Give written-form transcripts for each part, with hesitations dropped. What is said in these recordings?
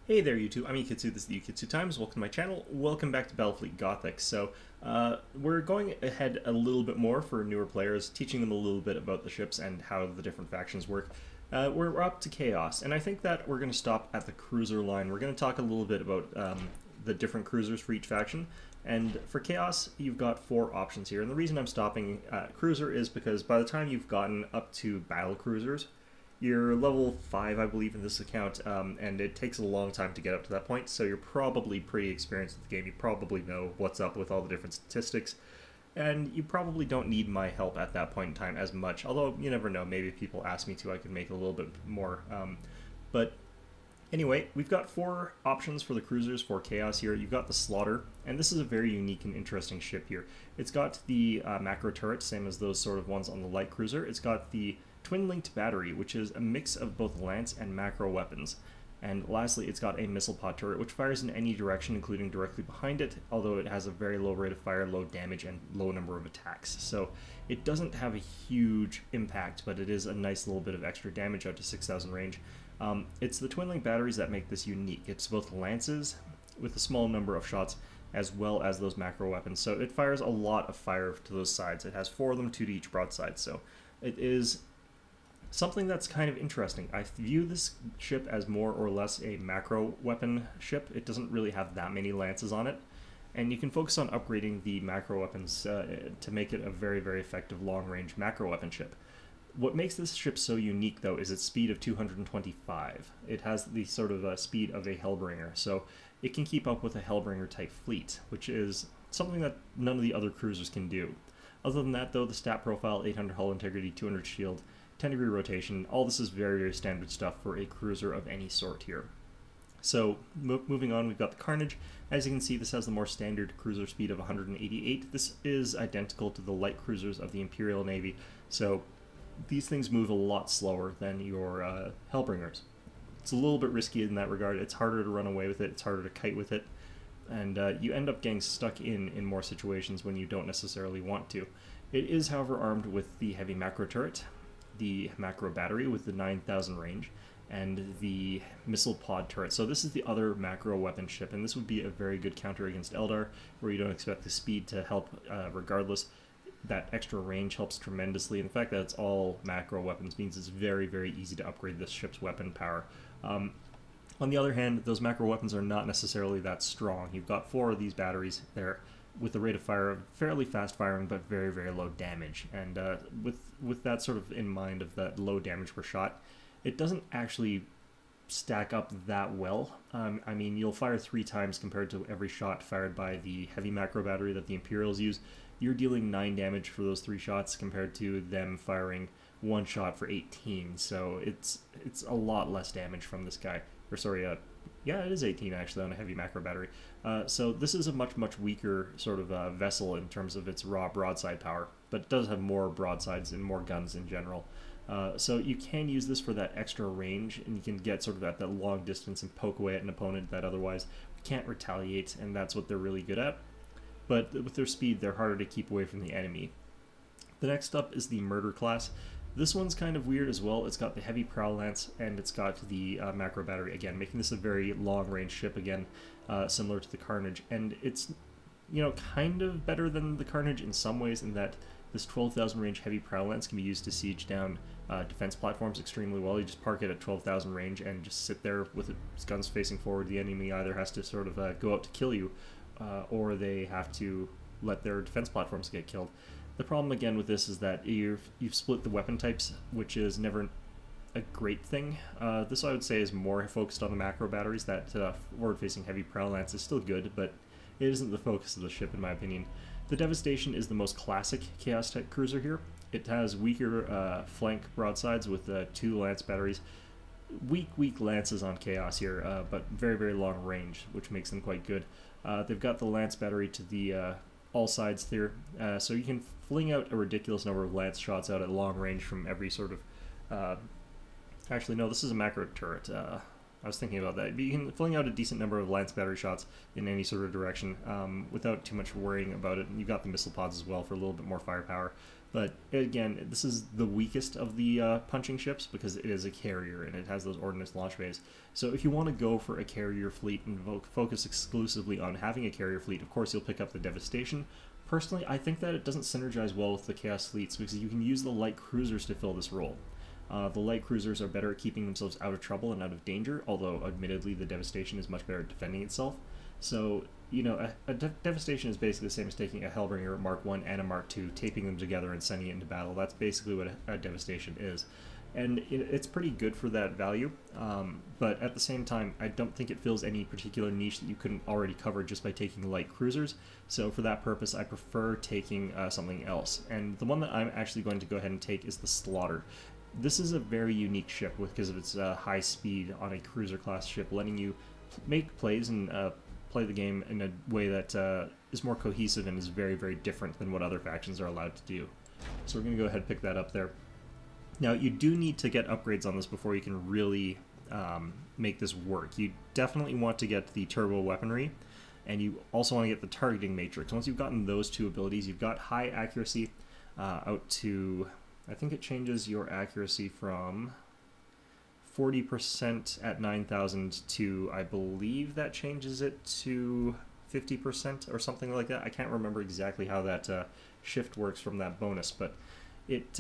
Hey there, YouTube. I'm Yukitsu. This is the Yukitsu Times. Welcome to my channel. Welcome back to Battlefleet Gothic. We're going ahead a little bit more for newer players, teaching them a little bit about the ships and how the different factions work. We're up to Chaos, and I think that we're going to stop at the cruiser line. We're going to talk a little bit about the different cruisers for each faction. And for Chaos, you've got four options here. And the reason I'm stopping at cruiser is because by the time you've gotten up to battle cruisers, you're level 5, I believe, in this account, and it takes a long time to get up to that point, so you're probably pretty experienced with the game. You probably know what's up with all the different statistics, and you probably don't need my help at that point in time as much, although you never know. Maybe if people ask me to, I could make a little bit more. But anyway, we've got four options for the cruisers for Chaos here. You've got the Slaughter, and this is a very unique and interesting ship here. It's got the macro turret, same as those sort of ones on the light cruiser. It's got the twin-linked battery, which is a mix of both lance and macro weapons. And lastly, it's got a missile pod turret, which fires in any direction, including directly behind it, although it has a very low rate of fire, low damage, and low number of attacks. So it doesn't have a huge impact, but it is a nice little bit of extra damage out to 6,000 range. It's the twin-linked batteries that make this unique. It's both lances with a small number of shots, as well as those macro weapons. So it fires a lot of fire to those sides. It has 4 of them, 2 to each broadside. So it is something that's kind of interesting. I view this ship as more or less a macro weapon ship. It doesn't really have that many lances on it, and you can focus on upgrading the macro weapons to make it a very, very effective long-range macro weapon ship. What makes this ship so unique, though, is its speed of 225. It has the sort of speed of a hellbringer, so it can keep up with a hellbringer-type fleet, which is something that none of the other cruisers can do. Other than that, though, the stat profile, 800 hull integrity, 200 shield, 10-degree rotation, all this is very, very standard stuff for a cruiser of any sort here. So, moving on, we've got the Carnage. As you can see, this has the more standard cruiser speed of 188. This is identical to the light cruisers of the Imperial Navy, so these things move a lot slower than your Hellbringers. It's a little bit risky in that regard. It's harder to run away with it, it's harder to kite with it, and you end up getting stuck in more situations when you don't necessarily want to. It is, however, armed with the heavy macro turret, the macro battery with the 9,000 range, and the missile pod turret. So this is the other macro weapon ship, and this would be a very good counter against Eldar, where you don't expect the speed to help regardless. That extra range helps tremendously, and the fact that it's all macro weapons means it's very, very easy to upgrade this ship's weapon power. On the other hand, those macro weapons are not necessarily that strong. You've got 4 of these batteries there, with a rate of fire of fairly fast firing but very, very low damage. And with that sort of in mind of that low damage per shot, it doesn't actually stack up that well. I mean, you'll fire 3 times compared to every shot fired by the heavy macro battery that the Imperials use. You're dealing 9 damage for those 3 shots compared to them firing 1 shot for 18. So it's a lot less damage from this guy. Or sorry, yeah, it is 18 actually on a heavy macro battery. So this is a much, much weaker sort of vessel in terms of its raw broadside power, but it does have more broadsides and more guns in general. So you can use this for that extra range, and you can get sort of at that long distance and poke away at an opponent that otherwise can't retaliate, and that's what they're really good at. But with their speed, they're harder to keep away from the enemy. The next up is the Murder Class. This one's kind of weird as well. It's got the heavy prow lance, and it's got the macro battery again, making this a very long-range ship again, similar to the Carnage. And it's, kind of better than the Carnage in some ways, in that this 12,000 range heavy prow lance can be used to siege down defense platforms extremely well. You just park it at 12,000 range and just sit there with its guns facing forward. The enemy either has to sort of go out to kill you, or they have to let their defense platforms get killed. The problem again with this is that you've split the weapon types, which is never a great thing. This I would say is more focused on the macro batteries. That forward-facing heavy prow lance is still good, but it isn't the focus of the ship in my opinion. The Devastation is the most classic Chaos type cruiser here. It has weaker flank broadsides with 2 lance batteries. Weak lances on Chaos here, but very, very long range, which makes them quite good. They've got the lance battery to the all sides here, so you can fling out a ridiculous number of lance shots out at long range from every sort of actually no, this is a macro turret. I was thinking about that. But you can fling out a decent number of lance battery shots in any sort of direction without too much worrying about it. And you've got the missile pods as well for a little bit more firepower. But again, this is the weakest of the punching ships because it is a carrier and it has those ordnance launch bays. So if you want to go for a carrier fleet and focus exclusively on having a carrier fleet, of course you'll pick up the Devastation. Personally, I think that it doesn't synergize well with the Chaos fleets because you can use the light cruisers to fill this role. The light cruisers are better at keeping themselves out of trouble and out of danger, although admittedly the Devastation is much better at defending itself. So, you know, a Devastation is basically the same as taking a Hellbringer Mark 1 and a Mark 2, taping them together and sending it into battle. That's basically what a Devastation is. And it's pretty good for that value, but at the same time, I don't think it fills any particular niche that you couldn't already cover just by taking light cruisers. So for that purpose, I prefer taking something else. And the one that I'm actually going to go ahead and take is the Slaughter. This is a very unique ship because of its high speed on a cruiser class ship, letting you make plays and play the game in a way that is more cohesive and is very, very different than what other factions are allowed to do. So we're going to go ahead and pick that up there. Now, you do need to get upgrades on this before you can really make this work. You definitely want to get the turbo weaponry, and you also want to get the targeting matrix. Once you've gotten those two abilities, you've got high accuracy out to, I think it changes your accuracy from 40% at 9,000 to, I believe that changes it to 50% or something like that. I can't remember exactly how that shift works from that bonus, but it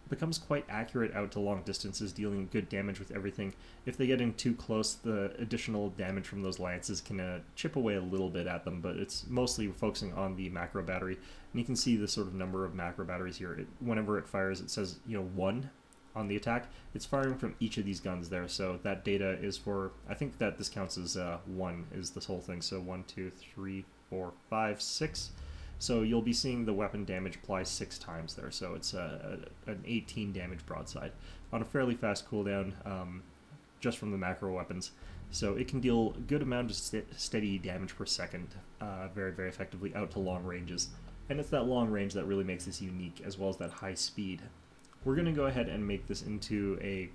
becomes quite accurate out to long distances, dealing good damage with everything. If they get in too close, the additional damage from those lances can chip away a little bit at them, but it's mostly focusing on the macro battery. And you can see the sort of number of macro batteries here. Whenever it fires, it says, 1 on the attack. It's firing from each of these guns there, so that data is for, I think that this counts as 1 is this whole thing. So 1, 2, 3, 4, 5, 6. So you'll be seeing the weapon damage apply 6 times there, so it's an 18 damage broadside on a fairly fast cooldown just from the macro weapons. So it can deal a good amount of steady damage per second very, very effectively out to long ranges. And it's that long range that really makes this unique, as well as that high speed. We're going to go ahead and make this into a...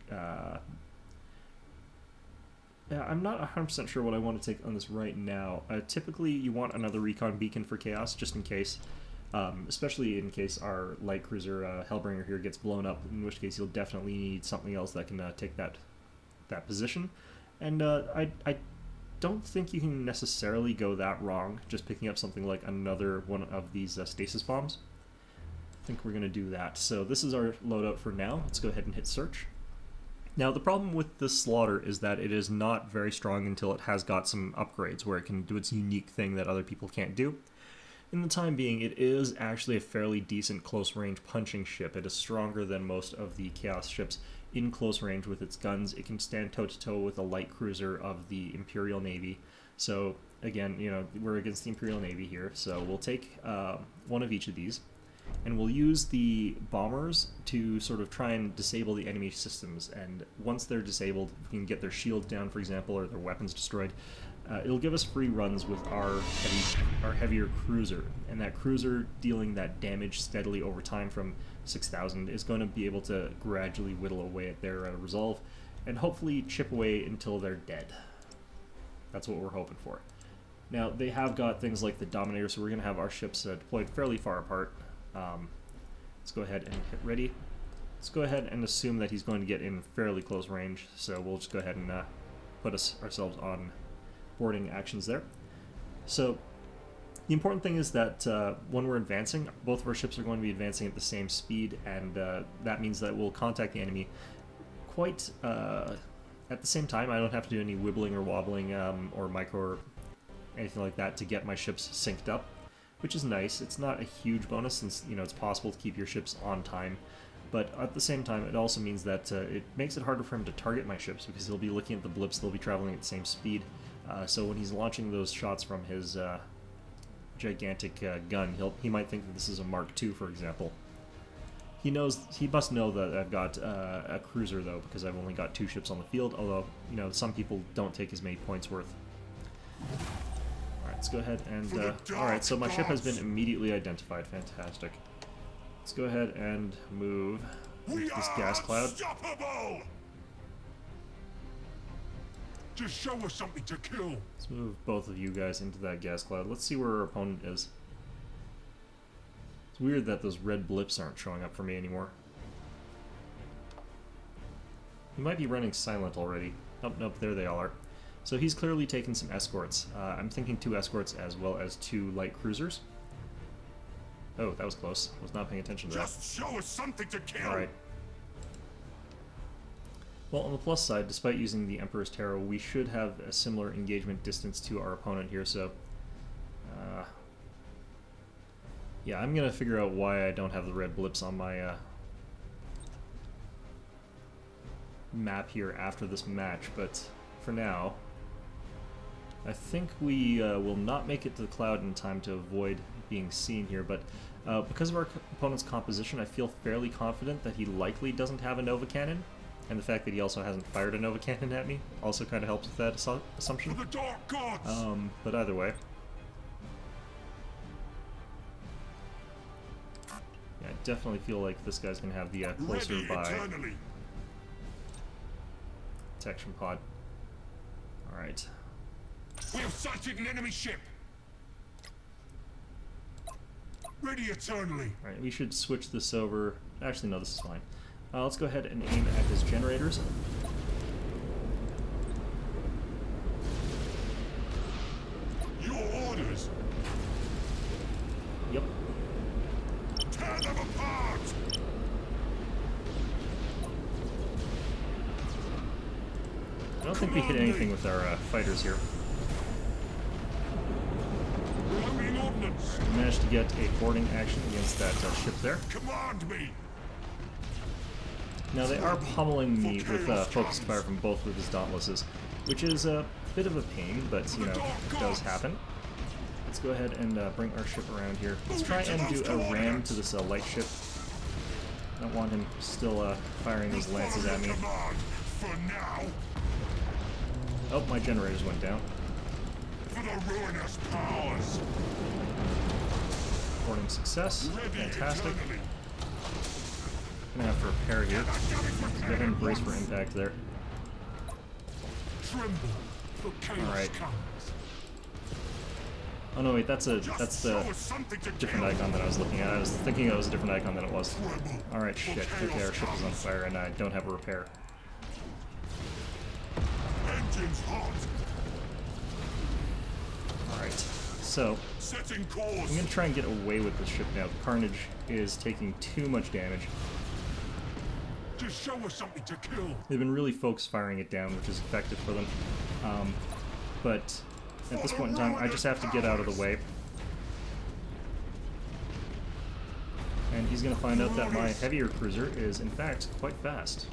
I'm not 100% sure what I want to take on this right now. Typically, you want another recon beacon for Chaos, just in case. Especially in case our light cruiser Hellbringer here gets blown up, in which case you'll definitely need something else that can take that position. And I don't think you can necessarily go that wrong, just picking up something like another one of these stasis bombs. I think we're going to do that. So this is our loadout for now. Let's go ahead and hit search. Now, the problem with this Slaughter is that it is not very strong until it has got some upgrades where it can do its unique thing that other people can't do. In the time being, it is actually a fairly decent close-range punching ship. It is stronger than most of the Chaos ships in close range with its guns. It can stand toe-to-toe with a light cruiser of the Imperial Navy. So, again, we're against the Imperial Navy here, so we'll take one of each of these. And we'll use the bombers to sort of try and disable the enemy systems. And once they're disabled, we can get their shields down, for example, or their weapons destroyed. It'll give us free runs with our heavier cruiser. And that cruiser, dealing that damage steadily over time from 6,000, is going to be able to gradually whittle away at their resolve and hopefully chip away until they're dead. That's what we're hoping for. Now, they have got things like the Dominator, so we're going to have our ships deployed fairly far apart. Let's go ahead and hit ready. Let's go ahead and assume that he's going to get in fairly close range, so we'll just go ahead and put ourselves on boarding actions there. So the important thing is that when we're advancing, both of our ships are going to be advancing at the same speed, and that means that we'll contact the enemy quite at the same time. I don't have to do any wibbling or wobbling or micro or anything like that to get my ships synced up, which is nice. It's not a huge bonus since it's possible to keep your ships on time, but at the same time it also means that it makes it harder for him to target my ships because he'll be looking at the blips. They'll be traveling at the same speed, so when he's launching those shots from his gigantic gun, he might think that this is a Mark II, for example. He must know that I've got a cruiser though, because I've only got 2 ships on the field, although some people don't take as many points worth. Let's go ahead and, alright, so my ship has been immediately identified. Fantastic. Let's go ahead and move into this gas cloud. Just show us something to kill. Let's move both of you guys into that gas cloud. Let's see where our opponent is. Let's weird that those red blips aren't showing up for me anymore. He might be running silent already. Oh, nope, there they all are. So he's clearly taken some escorts. I'm thinking 2 escorts as well as 2 light cruisers. Oh, that was close. I was not paying attention to that. Just show us something to kill. Alright. Well, on the plus side, despite using the Emperor's Tarot, we should have a similar engagement distance to our opponent here, so... yeah, I'm gonna figure out why I don't have the red blips on my map here after this match, but for now, I think we will not make it to the cloud in time to avoid being seen here, but because of our opponent's composition, I feel fairly confident that he likely doesn't have a Nova Cannon, and the fact that he also hasn't fired a Nova Cannon at me also kind of helps with that assumption. For the Dark Gods. But either way, yeah, I definitely feel like this guy's going to have the closer Ready by eternally. protection pod. Alright. We have sighted an enemy ship. Ready eternally. Alright, we should switch this over. Actually, no, this is fine. Let's go ahead and aim at his generators. Your orders. Yep. Tear them apart. I don't think we hit anything with our fighters here. Loading ordnance. We managed to get a boarding action against that ship there. Command me. Now they are pummeling me with focused fire from both of his dauntlesses, which is a bit of a pain, but you know, it does happen. Let's go ahead and bring our ship around here. Let's try and do a ram to this light ship. I don't want him still firing these lances at me. For now. Oh, my generators went down. For the ruinous powers. Boarding success. Ready Fantastic. eternally. Gonna have to repair here. Go ahead and brace for impact there. Tremble, for chaos Alright. comes. Oh no, wait, that's the Just show us something to different kill. icon that I was looking at. I was thinking it was a different icon than it was. Tremble, Alright, for shit. chaos Okay, our ship is on comes. fire and I don't have a repair. Engines hot. Alright, so Setting course. I'm gonna try and get away with this ship now. Carnage is taking too much damage. Just show us something to kill. They've been really focus firing it down, which is effective for them. But at this point in time, I just have to get out of the way. And he's going to find out that my heavier cruiser is, in fact, quite fast.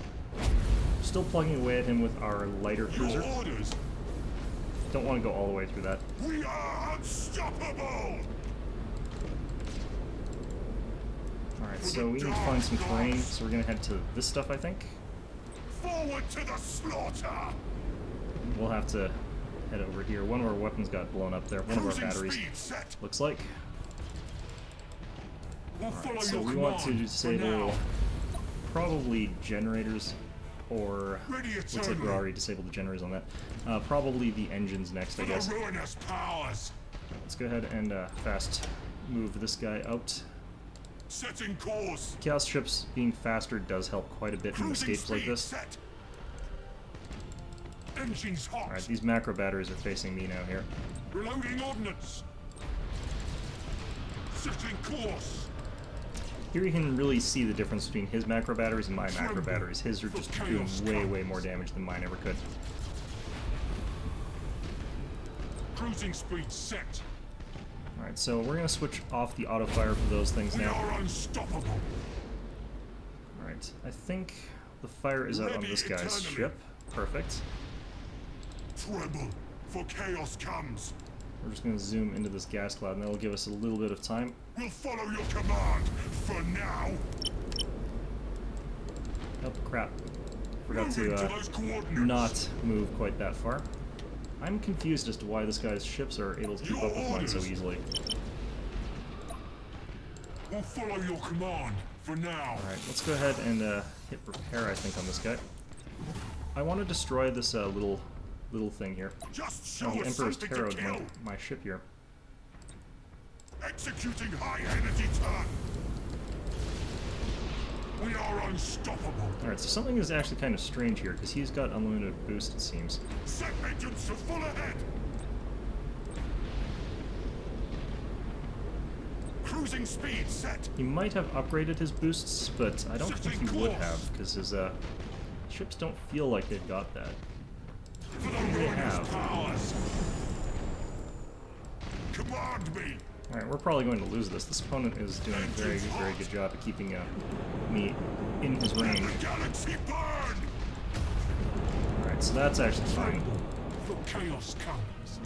Still plugging away at him with our lighter cruiser. Your orders. Don't want to go all the way through that. We are unstoppable. Alright, so we need to find some terrain, so we're going to head to this stuff, I think. Forward to the slaughter. We'll have to head over here. One of our weapons got blown up there. One of our Cruising batteries, speed set. looks like. We'll follow So your we want to command for now. disable probably generators, or Ready looks like eternally. we're already disabled the generators on that. Probably the engines next, I For guess. the ruinous powers. Let's go ahead and fast move this guy out. Setting course. Chaos ships being faster does help quite a bit in Cruising escapes like speed this. set. Engines hot. Alright, these macro batteries are facing me now here. Reloading ordnance. Setting course. Here you can really see the difference between his macro batteries and my macro batteries. His are just doing way more damage than mine ever could. Cruising speed set. Alright, so we're going to switch off the auto fire for those things We now. are unstoppable. Alright, I think the fire is out on this guy's Ready ship. Perfect. Tremble, for chaos comes. We're just going to zoom into this gas cloud, and that'll give us a little bit of time. We'll follow your command for now. Oh, crap. Forgot Moving to those coordinates. not move quite that far. I'm confused as to why this guy's ships are able to keep up with mine so easily. We'll follow your command for now. Alright, let's go ahead and hit repair, I think, on this guy. I want to destroy this little thing here. Just show The us Emperor's something Tarot to kill. my ship here. Executing high energy turn. We are unstoppable. Alright, so something is actually kind of strange here, because he's got unlimited boost, it seems. Set engines to full ahead. Cruising speed set. He might have upgraded his boosts, but I don't think he would have, because his ships don't feel like they've got that. For the They ruinous have. powers. Command me. Alright, we're probably going to lose this. This opponent is doing a very, very good job at keeping me in his range. The galaxy burn. Alright, so that's actually fine. For chaos comes.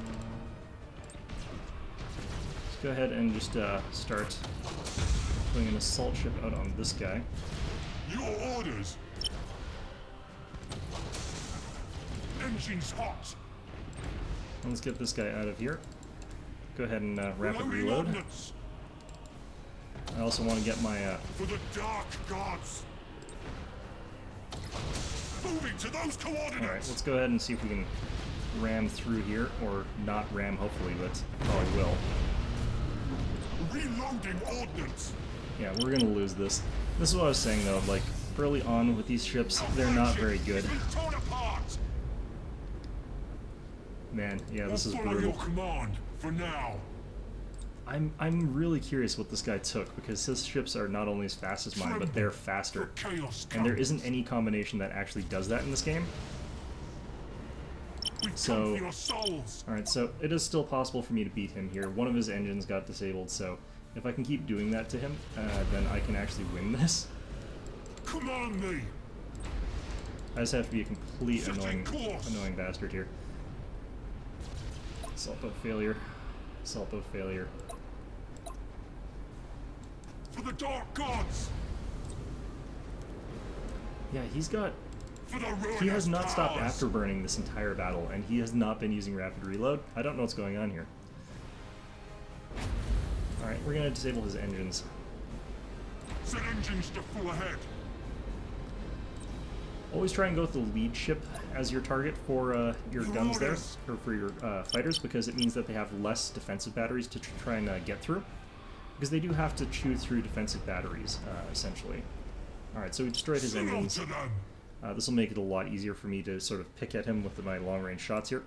Let's go ahead and just start putting an assault ship out on this guy. Your orders. Engines hot. Let's get this guy out of here. Go ahead and rapid Loading reload. ordnance. I also want to get my For the dark gods. Moving to those coordinates. Alright, let's go ahead and see if we can ram through here, or not ram hopefully, but probably will. Reloading ordnance. Yeah, we're gonna lose this. This is what I was saying though, like, early on with these ships, they're not very good. It's been torn apart. Man, yeah, this is We'll follow your brutal. command for now. I'm really curious what this guy took, because his ships are not only as fast as mine, but they're faster. For chaos And there comes. isn't any combination that actually does that in this game. We come so- for your souls. Alright, so it is still possible for me to beat him here. One of his engines got disabled, so if I can keep doing that to him, then I can actually win this. Command me. I just have to be a complete Setting course. annoying bastard here. Assault boat failure. Assault boat failure. For the dark gods. Yeah, he's got... For the ruinous He has not stopped powers. afterburning this entire battle, and he has not been using rapid reload. I don't know what's going on here. Alright, we're gonna disable his engines. Set engines to full ahead. Always try and go with the lead ship as your target for your guns there, Orders. or for your fighters, because it means that they have less defensive batteries to try and get through. Because they do have to chew through defensive batteries, essentially. Alright, so we destroyed his Signal engines. to them. This will make it a lot easier for me to sort of pick at him with my long-range shots here.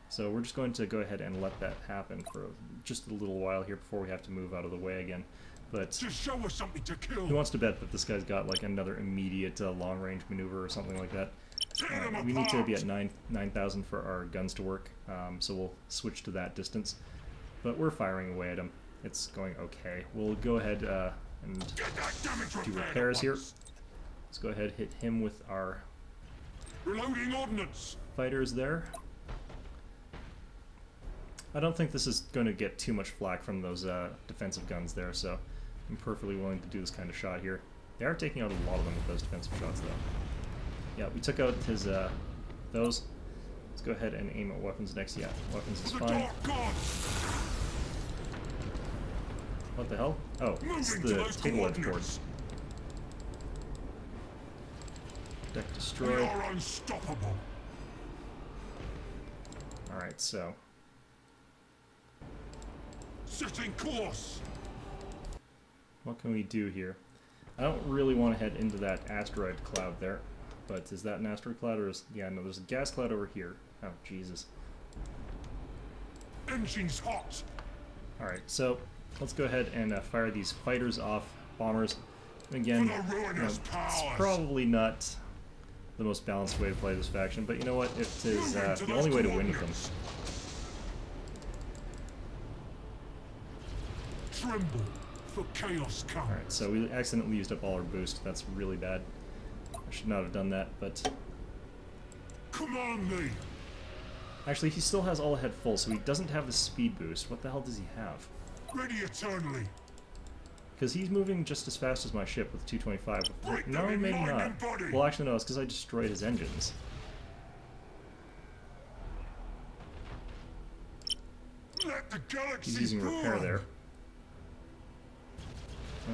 So we're just going to go ahead and let that happen for just a little while here before we have to move out of the way again. But Just show us something to kill. he wants to bet that this guy's got like another immediate long-range maneuver or something like that. Tear them We need to apart. be at 9,000 for our guns to work, so we'll switch to that distance. But we're firing away at him. It's going okay. We'll go ahead and Get that damage do repaired repairs at here. once. Let's go ahead hit him with our Reloading ordnance. fighters there. I don't think this is going to get too much flack from those defensive guns there, so I'm perfectly willing to do this kind of shot here. They are taking out a lot of them with those defensive shots, though. Yeah, we took out his those. Let's go ahead and aim at weapons next. Yeah, weapons is For the fine. dark gods. What the hell? Oh, it's Moving to the those table edge board. coordinates. Deck We destroyed. are unstoppable. Alright, so Setting course. what can we do here? I don't really want to head into that asteroid cloud there, but is that an asteroid cloud or is... Yeah, no, there's a gas cloud over here. Oh, Jesus. Engines hot. Alright, so let's go ahead and fire these fighters off, bombers. And again, For the ruinous it's powers. probably not the most balanced way to play this faction, but you know what? It is Moving to the those only way to win with them. coordinates. Tremble, for chaos comes. Alright, so we accidentally used up all our boost. That's really bad. I should not have done that, but... Command me. Actually, he still has all ahead full, so he doesn't have the speed boost. What the hell does he have? Ready eternally. Because he's moving just as fast as my ship with 225. Break No, them in maybe mind not. and body. Well, actually, no, it's because I destroyed his engines. Let the galaxy He's using repair burn. there.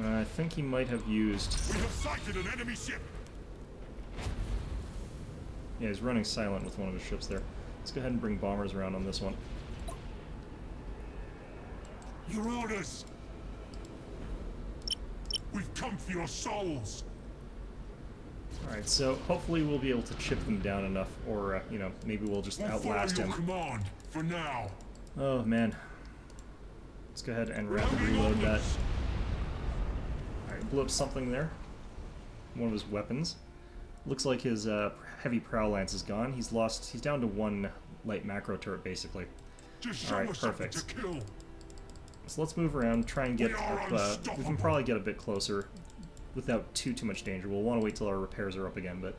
I think he might have used... We have sighted an enemy ship. Yeah, he's running silent with one of his ships there. Let's go ahead and bring bombers around on this one. Your orders! We've come for your souls! Alright, so hopefully we'll be able to chip them down enough, or, you know, maybe we'll just We'll follow outlast your him. command, for now. Oh, man. Let's go ahead and rapidly Rounding reload that. orders. Alright, blew up something there. One of his weapons. Looks like his heavy prow lance is gone. He's down to one light macro turret, basically. Just show Alright, us something to perfect. kill. So let's move around, try and get We are up, we can unstoppable. probably get a bit closer without too much danger. We'll want to wait till our repairs are up again, but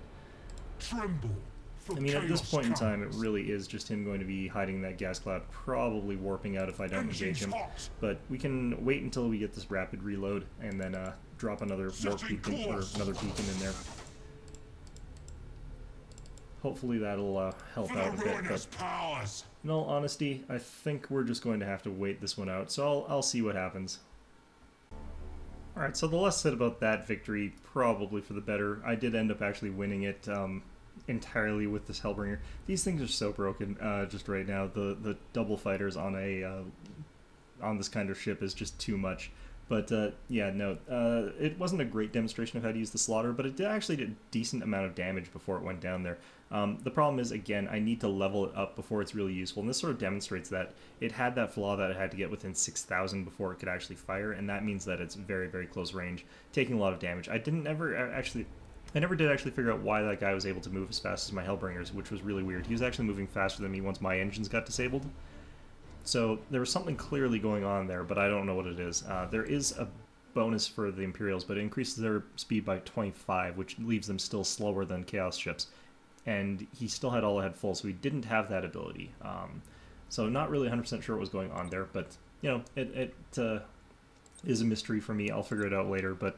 Tremble. For I mean, at this chaos point in time, it comes. really is just him going to be hiding in that gas cloud, probably warping out if I don't engage Engines him. hot. But we can wait until we get this rapid reload and then drop another warp Setting beacon or course. another beacon in there. Hopefully that'll help For out the a bit. ruinous But powers. in all honesty, I think we're just going to have to wait this one out. So I'll see what happens. Alright, so the less said about that victory, probably for the better. I did end up actually winning it entirely with this Hellbringer. These things are so broken just right now. The double fighters on on this kind of ship is just too much. But yeah, no, it wasn't a great demonstration of how to use the slaughter, but it did actually did a decent amount of damage before it went down there. The problem is, again, I need to level it up before it's really useful, and this sort of demonstrates that it had that flaw that it had to get within 6,000 before it could actually fire, and that means that it's very, very close range, taking a lot of damage. I never did actually figure out why that guy was able to move as fast as my Hellbringers, which was really weird. He was actually moving faster than me once my engines got disabled. So there was something clearly going on there, but I don't know what it is. There is a bonus for the Imperials, but it increases their speed by 25, which leaves them still slower than Chaos ships. And he still had all ahead full, so he didn't have that ability. So not really 100% sure what was going on there, but, you know, it is a mystery for me. I'll figure it out later, but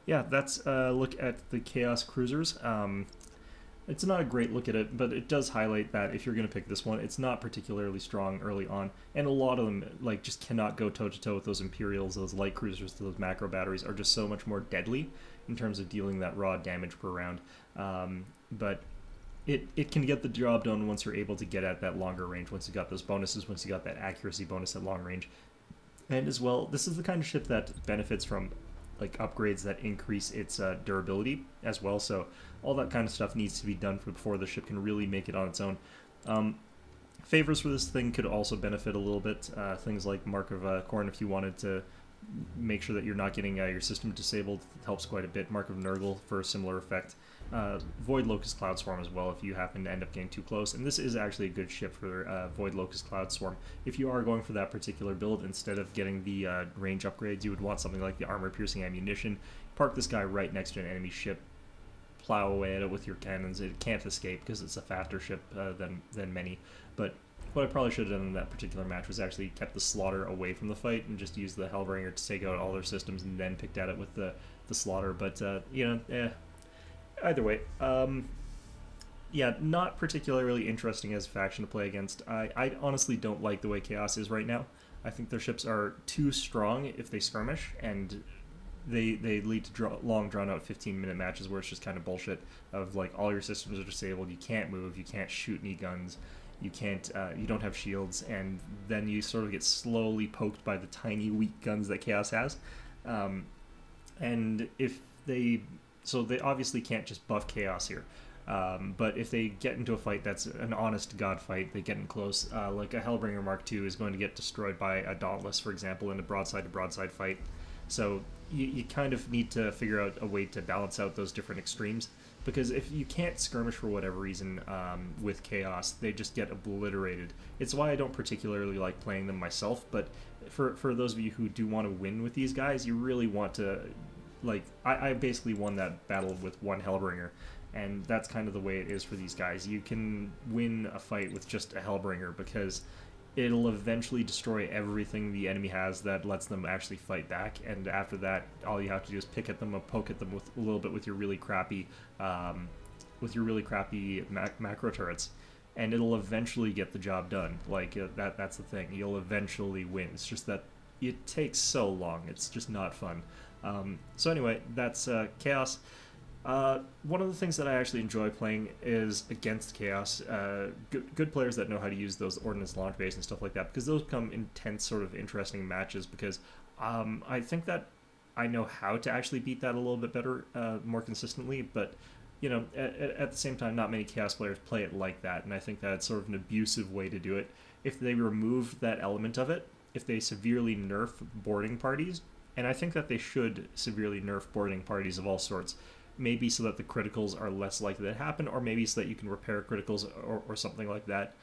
yeah, that's a look at the Chaos Cruisers. It's not a great look at it, but it does highlight that if you're going to pick this one, it's not particularly strong early on, and a lot of them like just cannot go toe-to-toe with those Imperials, those light cruisers, those macro batteries are just so much more deadly in terms of dealing that raw damage per round. But it can get the job done once you're able to get at that longer range, once you got those bonuses, once you got that accuracy bonus at long range. And as well, this is the kind of ship that benefits from like upgrades that increase its durability as well, so all that kind of stuff needs to be done before the ship can really make it on its own. Favors for this thing could also benefit a little bit, things like Mark of Corn if you wanted to make sure that you're not getting your system disabled, helps quite a bit. Mark of Nurgle for a similar effect. Void Locust Cloud Swarm as well if you happen to end up getting too close, and this is actually a good ship for Void Locust Cloud Swarm. If you are going for that particular build, instead of getting the range upgrades, you would want something like the Armor Piercing Ammunition. Park this guy right next to an enemy ship, plow away at it with your cannons. It can't escape because it's a faster ship than many, but what I probably should have done in that particular match was actually kept the Slaughter away from the fight and just used the Hellbringer to take out all their systems and then picked at it with the Slaughter, but you know, either way, yeah, not particularly interesting as a faction to play against. I honestly don't like the way Chaos is right now. I think their ships are too strong if they skirmish, and they lead to long drawn-out 15-minute matches where it's just kind of bullshit of, like, all your systems are disabled, you can't move, you can't shoot any guns, you can't, you don't have shields, and then you sort of get slowly poked by the tiny, weak guns that Chaos has. And if they... So they obviously can't just buff Chaos here. But if they get into a fight that's an honest-to-God fight, they get in close, like a Hellbringer Mark II is going to get destroyed by a Dauntless, for example, in a broadside-to-broadside fight. So you kind of need to figure out a way to balance out those different extremes, because if you can't skirmish for whatever reason with Chaos, they just get obliterated. It's why I don't particularly like playing them myself, but for those of you who do want to win with these guys, you really want to... Like, I basically won that battle with one Hellbringer, and that's kind of the way it is for these guys. You can win a fight with just a Hellbringer because it'll eventually destroy everything the enemy has that lets them actually fight back, and after that, all you have to do is pick at them or poke at them with a little bit with your really crappy macro turrets, and it'll eventually get the job done. Like, that's the thing. You'll eventually win. It's just that it takes so long. It's just not fun. So anyway, that's Chaos. One of the things that I actually enjoy playing is against Chaos. Good players that know how to use those Ordnance launch base and stuff like that, because those become intense, sort of interesting matches, because I think that I know how to actually beat that a little bit better, more consistently, but you know, at the same time, not many Chaos players play it like that, and I think that's sort of an abusive way to do it. If they remove that element of it, if they severely nerf boarding parties, and I think that they should severely nerf boarding parties of all sorts, maybe so that the criticals are less likely to happen, or maybe so that you can repair criticals or something like that.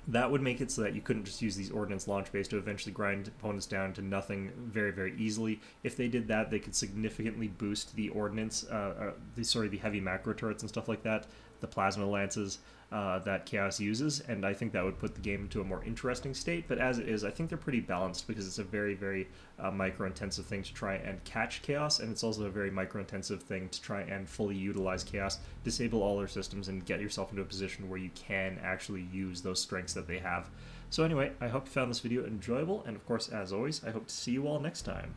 That would make it so that you couldn't just use these ordnance launch base to eventually grind opponents down to nothing very, very easily. If they did that, they could significantly boost the ordnance, the heavy macro turrets and stuff like that, the plasma lances that Chaos uses, and I think that would put the game into a more interesting state. But as it is, I think they're pretty balanced, because it's a very, very micro-intensive thing to try and catch Chaos, and it's also a very micro-intensive thing to try and fully utilize Chaos, disable all their systems, and get yourself into a position where you can actually use those strengths that they have. So anyway, I hope you found this video enjoyable, and of course, as always, I hope to see you all next time.